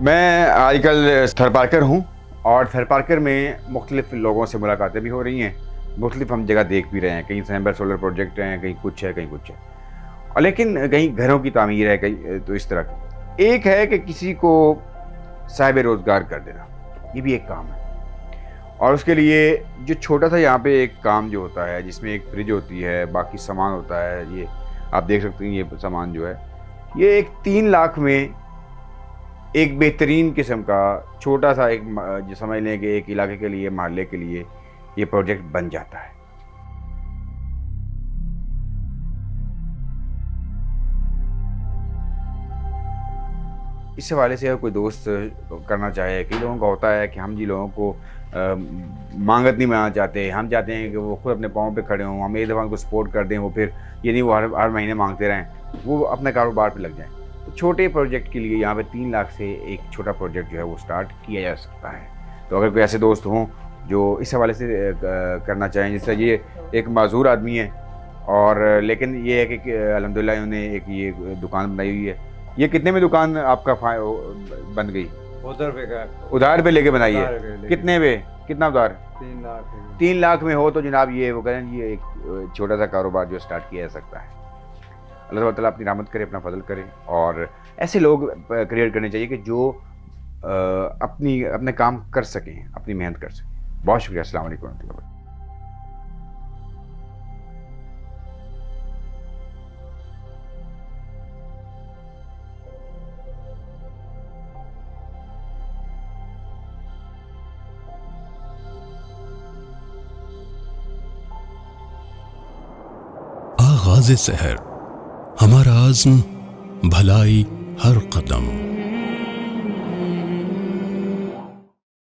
मैं आजकल थर पार्कर हूँ और थर पार्कर में मुख्तलिफ़ लोगों से मुलाकातें भी हो रही हैं। मुख्तलिफ़ हम जगह देख भी रहे हैं, कहीं सैम्बल सोलर प्रोजेक्ट हैं, कहीं कुछ है, कहीं कुछ है। और लेकिन कहीं घरों की तामीर है, कहीं तो इस तरह की। एक है कि किसी को साहिब रोज़गार कर देना, ये भी एक काम है। और उसके लिए जो छोटा-सा यहाँ पे एक काम जो होता है, जिसमें एक फ्रिज होती है, बाकी सामान होता है, ये आप देख सकते हैं, ये सामान जो है, ये एक 3 लाख में एक बेहतरीन किस्म का छोटा-सा एक जो समझ लें कि एक इलाके के लिए, मोहल्ले के लिए ये प्रोजेक्ट बन जाता है। इस हवाले से अगर कोई दोस्त करना चाहे, कई लोगों का होता है कि हम जी लोगों को मांगत नहीं बनाना चाहते, हम चाहते हैं कि वो खुद अपने पाँव पे खड़े हों, हम एक दफ़ा उनको सपोर्ट कर दें, वो फिर ये नहीं वो हर महीने मांगते रहें, वो अपने कारोबार पे लग जाएँ। तो छोटे प्रोजेक्ट के लिए यहाँ पे 3 लाख से एक छोटा प्रोजेक्ट जो है वो स्टार्ट किया जा सकता है। तो अगर कोई ऐसे दोस्त हों जो इस हवाले से करना चाहें, जैसे ये एक माज़ूर आदमी है और लेकिन ये है कि अल्हम्दुलिल्लाह इन्होंने एक ये दुकान बनाई हुई है। ये कितने में दुकान आपका बन गई? उधर पे का उधार पे लेके बनाई उधार है? पे लेके। कितने पे? कितना उधार? 3 लाख है। 3 लाख में हो तो जनाब ये वो करें, ये एक छोटा-सा कारोबार जो स्टार्ट किया जा सकता है। अल्लाह ताला अपनी रहमत करे, अपना फ़ज़ल करे और ऐसे लोग क्रिएट करने चाहिए कि जो अपने काम कर सकें, अपनी मेहनत कर सकें। बहुत शुक्रिया। अस्सलाम वालेकुम रहमतुल्लाहि व बरकातहू। आगाज़ सहर, हमारा आज़्म भलाई हर कदम।